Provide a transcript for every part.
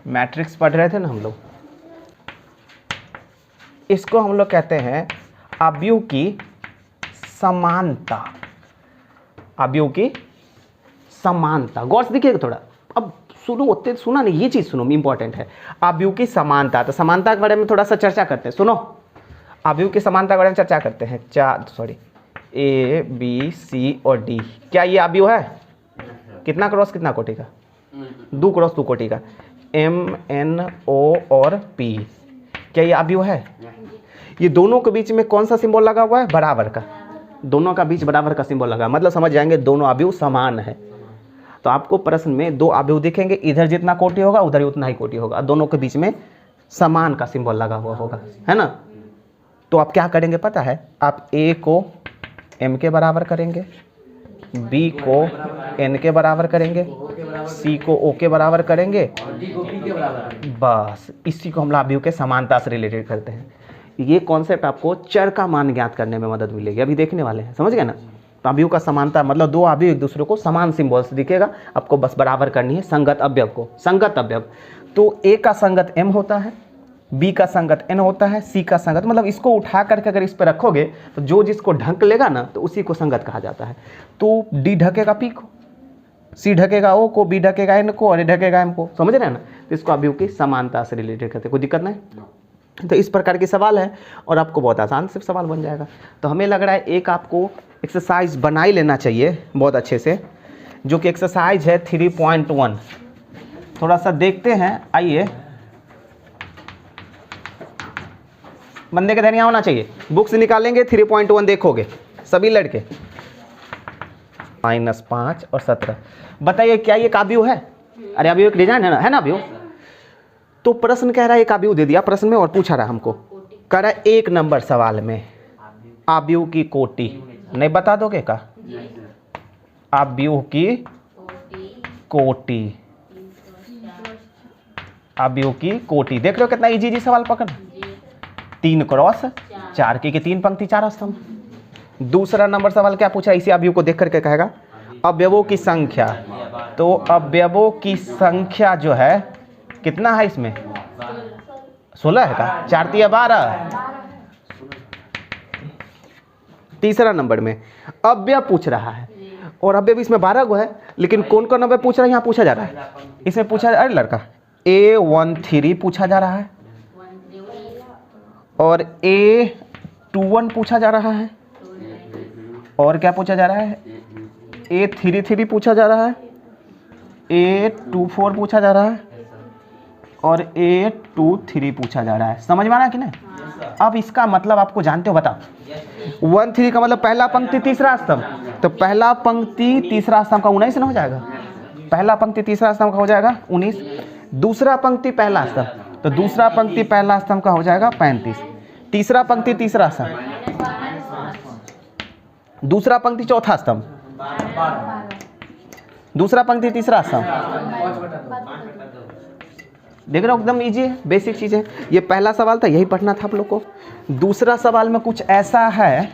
Matrix पढ़ रहे थे ना हम लोग, इसको हम लोग कहते हैं अवयव की समानता। अवयव की समानता, गौर से देखिएगा थोड़ा, अब सुनो, उतने सुना नहीं, ये चीज़ सुनो, इंपॉर्टेंट है। अवयव की समानता, तो समानता के बारे में थोड़ा सा चर्चा करते हैं। सुनो, अवयव की समानता के बारे में चर्चा करते हैं। ए बी सी और डी, क्या ये अवयव है? कितना क्रॉस कितना कोटि का? 2 क्रॉस 2 कोटि का। एम एन ओ और पी, क्या ये अवयव है? ये दोनों के बीच में कौन सा सिंबल लगा हुआ है? बराबर का। दोनों का बीच बराबर का सिंबल लगा, मतलब समझ जाएंगे दोनों अवयव समान है। तो आपको प्रश्न में 2 अवयव दिखेंगे, इधर जितना कोटि होगा उधर ही उतना ही कोटि होगा, दोनों के बीच में समान का सिंबल लगा हुआ होगा, है ना। तो आप क्या करेंगे पता है? आप ए को एम के बराबर करेंगे, बी को एन के बराबर करेंगे, सी को ओ के बराबर करेंगे, बस इसी को हम अवयव के समानता से रिलेटेड करते हैं। ये कॉन्सेप्ट आपको चर का मान ज्ञात करने में मदद मिलेगी, अभी देखने वाले हैं, समझ गए ना। तो अवयव का समानता मतलब 2 अवयव एक दूसरे को समान सिंबल से दिखेगा, आपको बस बराबर करनी है संगत अवयव को। संगत अवयव तो ए का संगत एम होता है, बी का संगत एन होता है, सी का संगत, मतलब इसको उठा करके अगर इस पर रखोगे तो जो जिसको ढक लेगा ना तो उसी को संगत कहा जाता है। तो डी ढकेगा पी को, सी ढकेगा ओ को, बी ढकेगा एन को और ए ढकेगा एम को, समझ रहे हैं ना। तो इसको अवयव की समानता से रिलेटेड करते हैं, कोई दिक्कत नहीं। तो इस प्रकार के सवाल है और आपको बहुत आसान से सवाल बन जाएगा। तो हमें लग रहा है एक आपको एक्सरसाइज बना ही लेना चाहिए बहुत अच्छे से, जो कि एक्सरसाइज है 3.1। थोड़ा सा देखते हैं, आइए। बंदे का ध्यान यहाँ होना चाहिए, बुक्स निकालेंगे 3.1 देखोगे सभी लड़के। -5 और 17, बताइए क्या ये अवयव है? अरे अवयव एक डिजाइन है ना, है ना अवयव। तो प्रश्न कह रहा है एक अवयव दे दिया प्रश्न में और पूछा रहा हमको, कह रहा है 1 नंबर सवाल में अवयव की कोटि, नहीं बता दोगे का? अवयव की कोटि, अवयव की कोटि, देख रहे हो कितना इजी सवाल पकड़। 3 क्रॉस 4 की 3 पंक्ति 4 स्तंभ। दूसरा नंबर सवाल क्या पूछा? इसी अवयव को देख करके कहेगा अवयवों की संख्या। तो अवयवों की संख्या जो है कितना है इसमें? 16 है का? 4 तिया 12। तीसरा नंबर में अवयव पूछ रहा है और अवयव इसमें 12 गो है, लेकिन कौन कौन अवयव पूछ रहा है यहाँ पूछा जा रहा है? इसमें पूछा, अरे लड़का A13 पूछा जा रहा है और A21 पूछा जा रहा है, और क्या पूछा जा रहा है? A33 पूछा जा रहा है, A24 पूछा जा रहा है और A23 पूछा जा रहा है। समझ में आ रहा है कि नहीं? अब इसका मतलब आपको जानते हो, बताओ। 1-3 का मतलब पहला पंक्ति तीसरा स्तंभ, तो पहला पंक्ति तीसरा स्तंभ का 19 ना हो जाएगा? पहला पंक्ति तीसरा स्तंभ का हो जाएगा 19। दूसरा पंक्ति पहला स्तंभ, तो दूसरा पंक्ति पहला स्तंभ का हो जाएगा 35। तीसरा पंक्ति तीसरा स्तंभ, दूसरा पंक्ति चौथा स्तंभ, दूसरा पंक्ति तीसरा स्तंभ। देख रहे हो एकदम इजी है, बेसिक चीज है। ये पहला सवाल था, यही पढ़ना था आप लोग को। दूसरा सवाल में कुछ ऐसा है,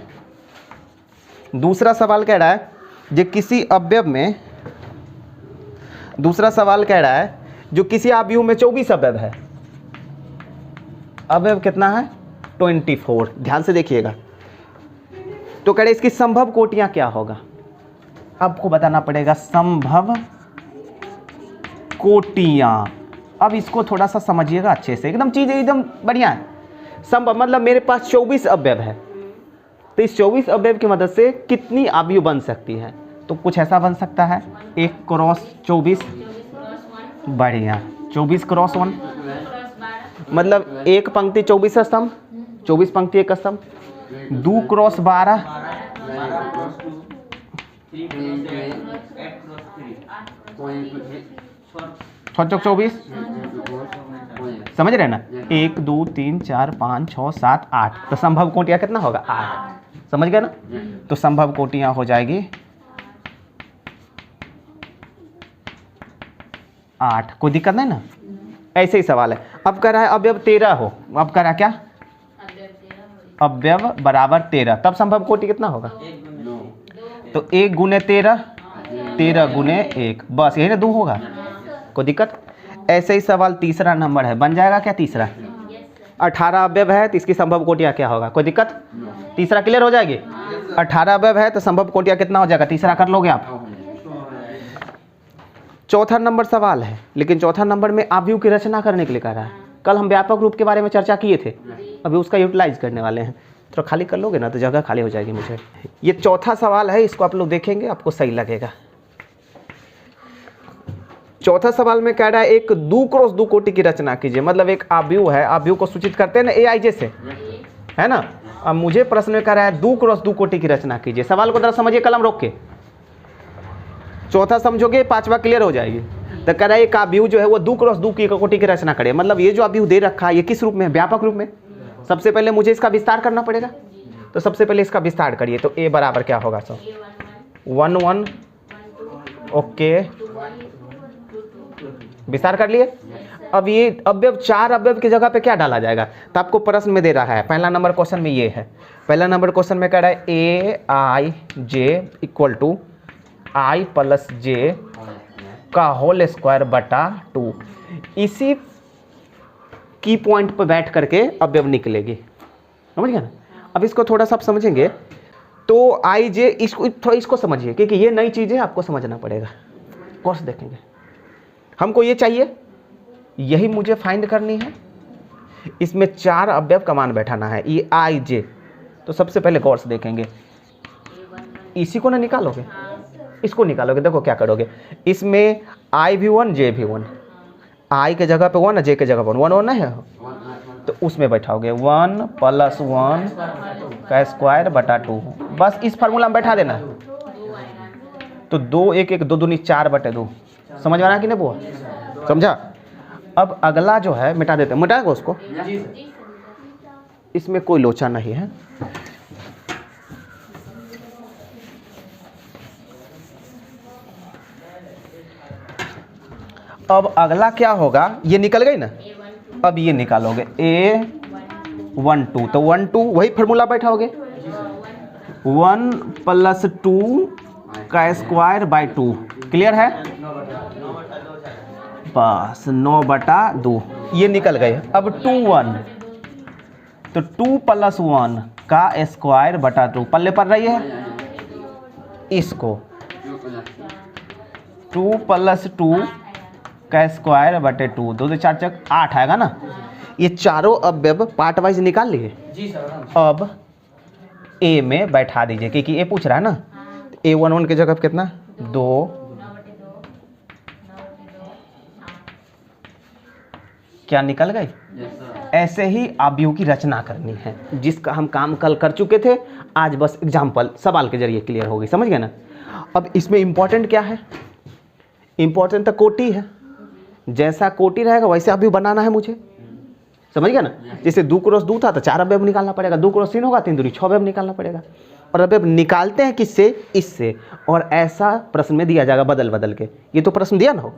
दूसरा सवाल कह रहा है जो किसी अवयव में, दूसरा सवाल कह रहा है जो किसी अवयव में 24 अवयव है। अवयव कितना है? 24। ध्यान से देखिएगा। तो कह रहे इसकी संभव कोटियां क्या होगा? आपको बताना पड़ेगा संभव कोटियां। अब इसको थोड़ा सा समझिएगा अच्छे से, एकदम चीज़ एकदम बढ़िया है। संभव मतलब मेरे पास 24 अवयव है, तो इस 24 अवयव की मदद से कितनी अवयव बन सकती है? तो कुछ ऐसा बन सकता है 1 क्रॉस 24, बढ़िया, 24 क्रॉस 1 मतलब एक पंक्ति 24 स्तंभ, 24 पंक्ति 1 स्तंभ। 2 क्रॉस 12, 24, समझ रहे ना? 1 2 3 4 5 6 7 8, तो संभव कोटियां कितना होगा? 8। समझ गए ना? तो संभव कोटियां हो जाएगी 8। कोई दिक्कत नहीं ना? ऐसे ही सवाल है। अब कह रहा है अवयव 13 हो, अब कह रहा है क्या? अवयव बराबर 13, तब संभव कोटि कितना होगा? तो 1 गुने 13, 13 गुने 1, बस यही ना 2 होगा। कोई दिक्कत? ऐसे ही सवाल तीसरा नंबर है, बन जाएगा क्या तीसरा? 18 अवयव है तो इसकी संभव कोटियाँ क्या होगा? कोई दिक्कत? तीसरा क्लियर हो जाएगी? 18 अवयव है तो संभव कोटियाँ कितना हो जाएगा? तीसरा कर लोगे आप। चौथा नंबर सवाल है, लेकिन चौथा नंबर में अवयव की रचना करने के लिए कह रहा है। कल हम व्यापक रूप के बारे में चर्चा किए थे, अभी उसका यूटिलाइज करने वाले हैं। तो खाली कर लोगे ना तो जगह खाली हो जाएगी मुझे। ये चौथा सवाल है, इसको आप लोग देखेंगे आपको सही लगेगा। चौथा सवाल में कह रहा है एक 2 क्रॉस 2 कोटि की रचना कीजिए। मतलब एक अवयव है, अवयव को सूचित करते हैं ना AIJ से, है ना। अब मुझे प्रश्न में कह रहा है 2 क्रॉस 2 कोटि की रचना कीजिए। सवाल को जरा समझिए, कलम रोक के। चौथा समझोगे, पांचवा क्लियर हो जाएगी। तो कह रहा है एक अवयव जो है वो 2 क्रॉस 2 की कोटि की रचना करे। मतलब ये जो अवयव दे रखा है ये किस रूप में है? व्यापक रूप में। सबसे पहले मुझे इसका विस्तार करना पड़ेगा, तो सबसे पहले इसका विस्तार करिए। तो A बराबर क्या होगा? सब 1 1, ओके, विस्तार कर लिए। अब ये अवयव 4 अवयव की जगह पे क्या डाला जाएगा? तो आपको प्रश्न में दे रहा है, पहला नंबर क्वेश्चन में ये है। पहला नंबर क्वेश्चन में कह रहा है AIJ equal to I plus J का होल स्क्वायर बटा 2। इसी की पॉइंट पर बैठ करके अवयव निकलेगी, समझ गए ना। अब इसको थोड़ा सा आप समझेंगे तो IJ, इसको थोड़ा इसको समझिए, क्योंकि ये नई चीज़ें आपको समझना पड़ेगा। कोर्स देखेंगे, हमको ये चाहिए, यही मुझे फाइंड करनी है। इसमें 4 अवयव का मान बैठाना है, ये IJ। तो सबसे पहले गौर से देखेंगे, इसी को ना निकालोगे, इसको निकालोगे। देखो क्या करोगे, इसमें I भी 1 J भी 1, I के जगह पे 1 J के जगह पर 1 1 है, तो उसमें बैठाओगे 1 प्लस 1 का स्क्वायर बटा 2। बस इस फार्मूला में बैठा देना है। तो 2 1 1 2 दूनी 4 बटे 2। समझ में आना कि नहीं बुआ? समझा? अब अगला जो है मिटा देते हैं, मिटाएंगे उसको, इसमें कोई लोचा नहीं है। अब अगला क्या होगा, ये निकल गई ना। अब ये निकालोगे A1 2, तो 1 2 वही फार्मूला बैठाओगे, 1 प्लस 2 का स्क्वायर बाई 2। क्लियर है? बस 9 बटा 2 ये निकल गए। अब 2 1, तो 2 प्लस 1 का स्क्वायर बटा 2 पल्ले पर रही है। इसको 2 प्लस 2 का स्क्वायर बटे 2, 2 से 4 चक 8 आएगा ना। ये चारों अवयव पार्ट वाइज निकाल लिए जी सर। अब A में बैठा दीजिए, क्योंकि A पूछ रहा है ना। A1 1 की जगह पे कितना? 2। क्या निकल गई? ऐसे ही अवयव की रचना करनी है, जिसका हम काम कल कर चुके थे। आज बस एग्जाम्पल सवाल के जरिए क्लियर होगी, समझ गए ना। अब इसमें इंपॉर्टेंट क्या है? इंपॉर्टेंट तो कोटि है। जैसा कोटि रहेगा वैसे अवयव बनाना है मुझे, समझ गया ना। जैसे 2 क्रॉस 2 था तो 4 अवयव निकालना पड़ेगा, 2 क्रॉस 3 होगा 3 दूनी 6 अवयव निकालना पड़ेगा। और अवयव निकालते हैं किससे? इससे। और ऐसा प्रश्न में दिया जाएगा बदल बदल के। ये तो प्रश्न दिया ना हो,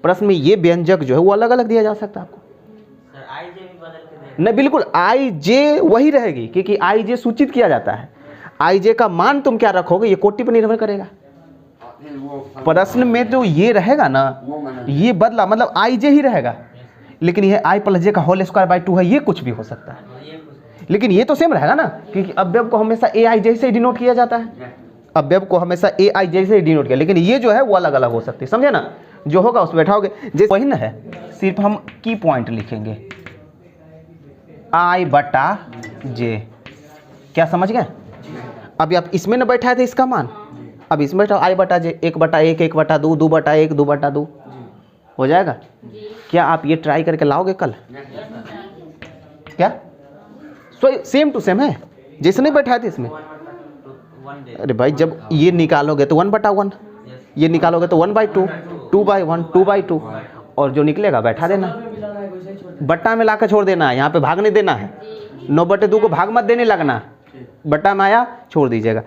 प्रश्न में ये व्यंजक जो है वो अलग अलग दिया जा सकता है आपको। नहीं, बिल्कुल IJ वही रहेगी, क्योंकि IJ सूचित किया जाता है। IJ का मान तुम क्या रखोगे ये कोटि पर निर्भर करेगा। प्रश्न में जो ये रहेगा ना, ये बदला मतलब IJ ही रहेगा, लेकिन ये I प्लस J का होल स्क्वायर बाई 2 है, ये कुछ भी हो सकता है। लेकिन ये तो सेम रहेगा ना, क्योंकि अवयव को हमेशा AIJ से डिनोट किया जाता है। अवयव को हमेशा AIJ से डिनोट किया, लेकिन ये जो है वो अलग अलग हो सकती है, समझे ना। जो होगा उस बैठाओगे, जैसे वही ना है, सिर्फ हम की पॉइंट लिखेंगे I बटा J। क्या समझ गए? अभी आप इसमें ना बैठाए थे इसका मान, अब इसमें बैठाओ I बटा J, 1 बटा 1 1 बटा 2 2 बटा 1 2 बटा 2 हो जाएगा। क्या आप ये ट्राई करके लाओगे कल? क्या सेम टू सेम है जैसे नहीं बैठाए थे इसमें? अरे भाई जब ये निकालोगे तो 1 बटा 1, ये निकालोगे तो 1 बाई 2, 2 बाई 1 2 बाई 2, और जो निकलेगा बैठा देना, बट्टा में लाकर छोड़ देना है, यहाँ पे भाग नहीं देना है। 9 बटे 2 को भाग मत देने लगना, बट्टा में आया छोड़ दीजिएगा।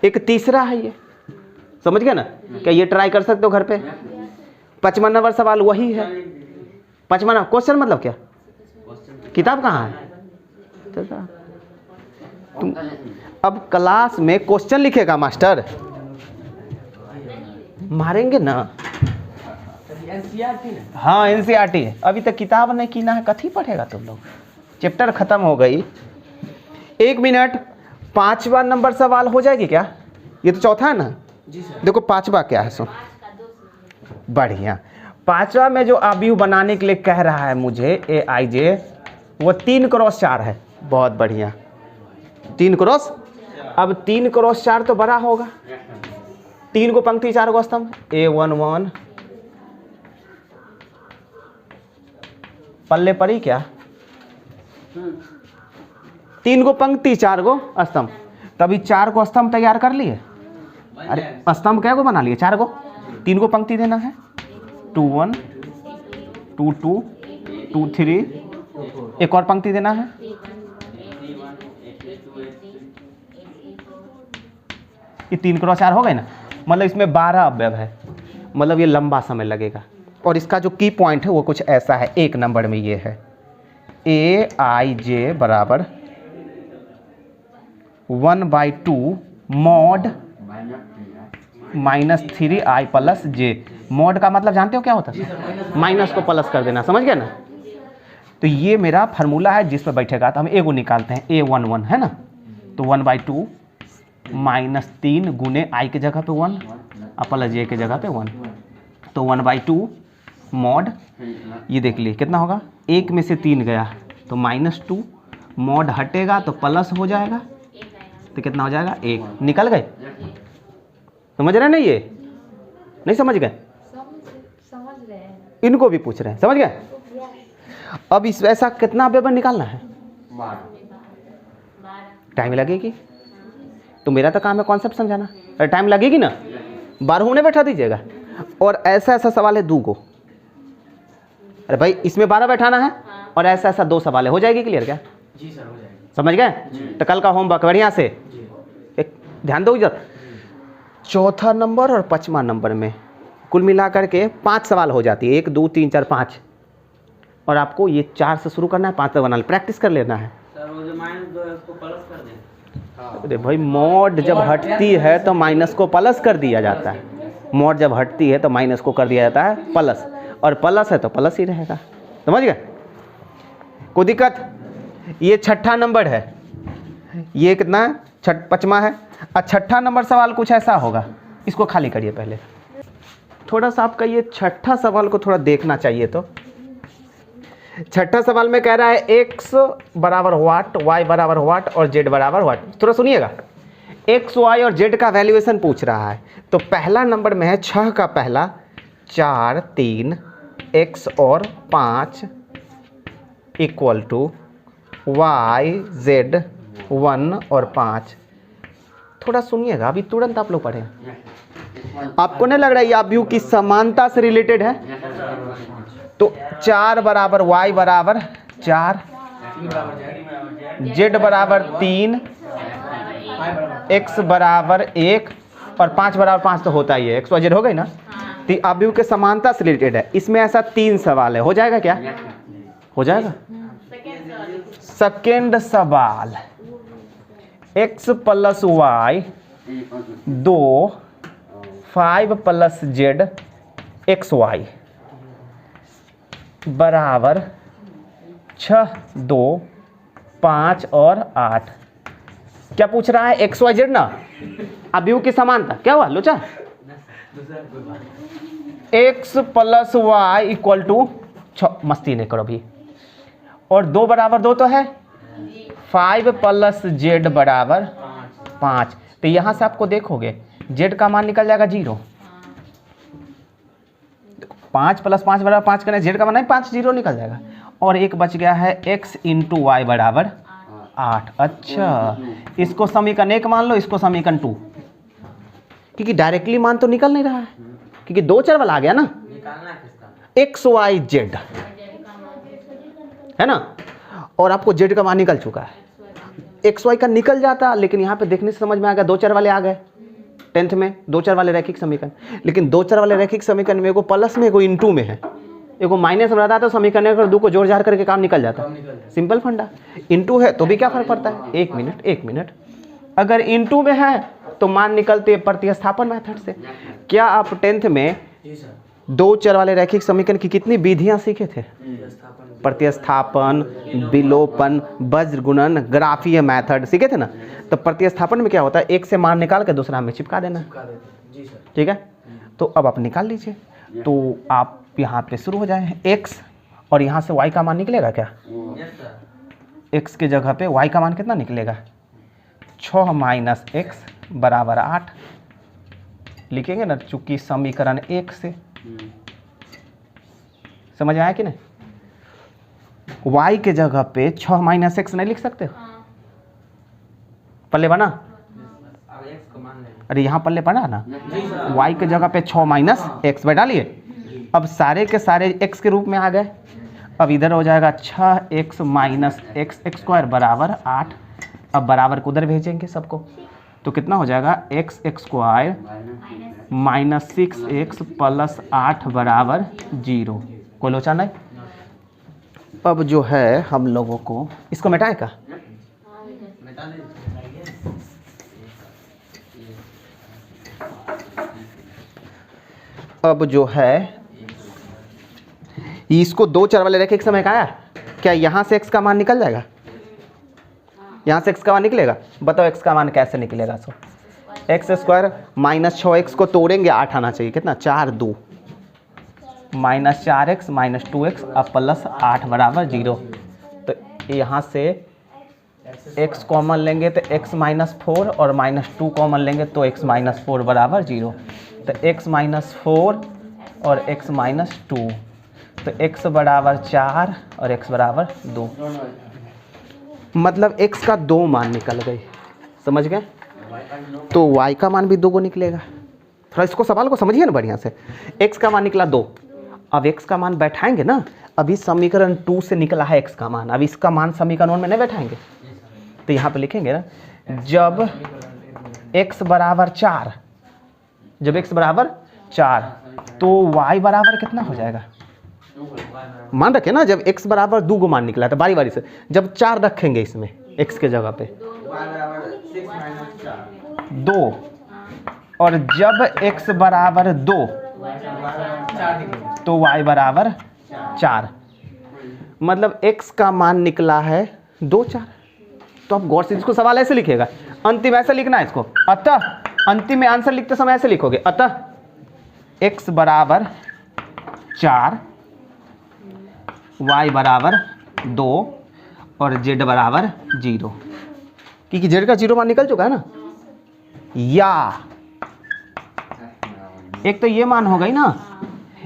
एक तीसरा है ये, समझ गए ना। क्या ये ट्राई कर सकते हो घर पे? 55 नंबर सवाल वही है। 55 क्वेश्चन मतलब क्या? किताब कहाँ है? तुम अब क्लास में क्वेश्चन लिखेगा मास्टर, मारेंगे ना। हाँ एनसीईआरटी है, अभी तक किताब नहीं कीना है, कथी पढ़ेगा तुम लोग, चैप्टर खत्म हो गई। 1 मिनट, 5वां नंबर सवाल हो जाएगी क्या? ये तो चौथा है ना जी सर। देखो 5वां क्या है, सो बढ़िया। 5वां में जो अवयव बनाने के लिए कह रहा है मुझे AIJ, वो 3×4 है। बहुत बढ़िया, 3×, अब 3×4 तो बड़ा होगा, 3 को पंक्ति 4 को स्तंभ, A11 पल्ले पड़ी क्या, 3 को पंक्ति 4 को स्तंभ, तभी 4 को स्तंभ तैयार कर लिए। अरे स्तंभ क्या को बना लिए, 4 को, 3 को पंक्ति देना है, 2 1 2 2 2 3, एक और पंक्ति देना है, ये 3×4 हो गए ना, मतलब इसमें 12 अवयव है, मतलब ये लंबा समय लगेगा। और इसका जो की पॉइंट है वो कुछ ऐसा है, 1 नंबर में ये है AIJ बराबर 1/2 मॉड -3I + J। मॉड का मतलब जानते हो क्या होता है, माइनस को प्लस कर देना, समझ गए ना। तो ये मेरा फार्मूला है जिस पर बैठेगा, तो हम A को निकालते हैं, A11 है ना, तो 1/2 -3 गुने I के जगह पे 1 और +J के जगह पे 1, तो 1/2 मॉड, ये देख लिए कितना होगा, 1 में से 3 गया तो -2, मॉड हटेगा तो प्लस हो जाएगा, तो कितना हो जाएगा 1, निकल गए। समझ रहे हैं ना, ये नहीं समझ गए, समझ रहे हैं, इनको भी पूछ रहे हैं, समझ गए। अब इस ऐसा कितना अवयव निकालना है, टाइम लगेगी, तो मेरा तो काम है कॉन्सेप्ट समझाना, अरे टाइम लगेगी ना, 12 होने बैठा दीजिएगा। और ऐसा ऐसा सवाल है 2 को, अरे भाई इसमें 12 बैठाना है, और ऐसा ऐसा 2 सवाल है, हो जाएगी क्लियर क्या? जी सर हो जाएगी। समझ गए? तो कल का होमवर्क बढ़िया से एक ध्यान दो इधर, 4था नंबर और 5वां नंबर में कुल मिलाकर के 5 सवाल हो जाती है, 1 2 3 4 5, और आपको ये 4 से शुरू करना है, 5 तक बनाना, प्रैक्टिस कर लेना है। सर वो जो -2 है उसको प्लस कर दें। अरे भाई मॉड जब हटती है तो माइनस को प्लस कर दिया जाता है, मॉड जब हटती है तो माइनस को कर दिया जाता है प्लस, और प्लस है तो प्लस ही रहेगा, समझ गए, कोई दिक्कत। ये 6ठा नंबर है, ये कितना है, 5वां है। और 6ठा नंबर सवाल कुछ ऐसा होगा, इसको खाली करिए पहले, थोड़ा सा आपका ये 6ठा सवाल को थोड़ा देखना चाहिए। तो 6ठा सवाल में कह रहा है x बराबर वाट, y बराबर वाट और z बराबर वाट। थोड़ा सुनिएगा, x y और z का वैल्यूएशन पूछ रहा है। तो पहला नंबर में है 6 का पहला 4 3 x और 5 = y z 1 और 5। थोड़ा सुनिएगा, अभी तुरंत आप लोग पढ़ें, आपको नहीं लग रहा है ये अवयव की समानता से रिलेटेड है? तो 4 बराबर y बराबर 4, z बराबर 3, x बराबर 1 और 5 बराबर 5 तो होता ही है, x y z हो गई ना। तो अवयव के समानता से रिलेटेड है, इसमें ऐसा 3 सवाल है, हो जाएगा क्या? हो जाएगा। सेकेंड सवाल, x + y 2 5 + z xy बराबर 6 2 5 और 8। क्या पूछ रहा है? एक्स वाई जेड ना, अवयव की समानता। क्या हुआ लोचा? x + y = मस्ती नहीं करो भी, और 2 बराबर 2 तो है, 5 + z बराबर 5। तो यहाँ से आपको देखोगे z का मान निकल जाएगा 0, 5 + 5 बराबर 5 करने z का मान नहीं 5 0 निकल जाएगा, और एक बच गया है x × y बराबर 8। अच्छा, इसको समीकरण 1 मान लो, इसको समीकरण 2, क्योंकि डायरेक्टली मान तो निकल नहीं रहा है, क्योंकि 2 चर वाला आ गया ना, x y z है ना, और आपको z का मान निकल चुका है। एक्स वाई का निकल जाता, लेकिन यहाँ पे देखने से समझ में आ गया 2 चर वाले आ गए 10th में, 2 चर वाले रैखिक समीकरण। लेकिन 2 चर वाले रैखिक समीकरण में एगो प्लस में एगो इनटू में है, एगो माइनस में रहता है, तो समीकरण अगर 2 को जोड़ जाड़ करके काम निकल जाता है, सिंपल फंडा। इनटू है तो भी क्या फर्क पड़ता है, एक मिनट, अगर इनटू में है तो मान निकलते प्रतिस्थापन मेथड से। क्या आप 10th में दो चर वाले रैखिक समीकरण की कितनी विधियां सीखे थे? प्रतिस्थापन, विलोपन, वज्र गुणन, ग्राफीय मेथड सीखे थे ना। तो प्रतिस्थापन में क्या होता है, एक से मान निकाल के दूसरा में चिपका देना। जी सर। ठीक है, तो अब आप निकाल लीजिए। तो आप यहाँ पे शुरू हो जाए x, और यहाँ से y का मान निकलेगा क्या? Yes sir. x के जगह पे y का मान कितना निकलेगा? 6 माइनस x बराबर 8 लिखेंगे ना, चूंकि समीकरण 1 से। समझ आया कि नहीं? y के जगह पे 6 माइनस x नहीं लिख सकते? पल्ले बना? अब x को मान लेंगे। अरे यहाँ पल्ले पड़ा ना, जी सर। y के जगह पे 6 माइनस x बैठा लिए। अब सारे के सारे x के रूप में आ गए। अब इधर हो जाएगा 6x माइनस x स्क्वायर बराबर 8। अब बराबर को उधर भेजेंगे सबको, तो कितना हो जाएगा? x square minus 6x plus 8 बराबर 0। कोई लोचा नहीं। अब जो है हम लोगों को इसको मिटाए का, मिटा दे। अब जो है इसको दो चर वाले रेखे एक समय का आया क्या? यहाँ से x का मान निकल जाएगा, यहाँ से x का मान निकलेगा। बताओ x का मान कैसे निकलेगा? सो एक्स स्क्वायर माइनस 6x को तोड़ेंगे 8 आना चाहिए। कितना? 4 2 माइनस 4x माइनस 2x अब प्लस 8 बराबर 0। तो यहाँ से x कॉमन लेंगे तो x माइनस 4 और माइनस 2 कॉमन लेंगे तो x माइनस 4 बराबर 0। तो x माइनस 4 और x माइनस 2, तो x बराबर 4 और x बराबर 2। मतलब x का 2 मान निकल गई। समझ गए? तो y का मान भी 2 को निकलेगा। थोड़ा इसको सवाल को समझिए ना बढ़िया से। x का मान निकला 2, अब x का मान बैठाएंगे ना। अभी समीकरण 2 से निकला है x का मान, अब इसका मान समीकरण 1 में नहीं बैठाएंगे। तो यहाँ पे लिखेंगे ना, जब x बराबर 4, जब x बराबर 4 तो y बराबर कितना हो जाएगा? मान रखे ना, जब x बराबर 2 को मान निकला था बारी बारी से, जब 4 रखेंगे इसमें x के जगह पे 2, और जब x बराबर 2 तो y बराबर 4। मतलब x का मान निकला है 2 4। तो अब गौर से इसको सवाल ऐसे लिखेगा, अंतिम ऐसे लिखना है इसको। अतः अंतिम में आंसर लिखते समय ऐसे लिखोगे, अतः x बराबर 4, y बराबर 2 और z बराबर 0। क्योंकि z का 0 मान निकल चुका है ना। या एक तो ये मान हो गई ना,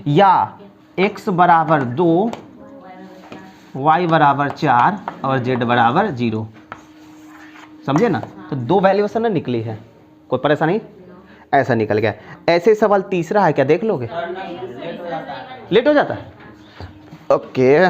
या x बराबर 2, y बराबर 4 और z बराबर 0। समझे ना? तो 2 वैल्यूएशन ना निकली है, कोई परेशानी? ऐसा निकल गया। ऐसे सवाल तीसरा है क्या, देख लोगे? लेट हो जाता है। ओके।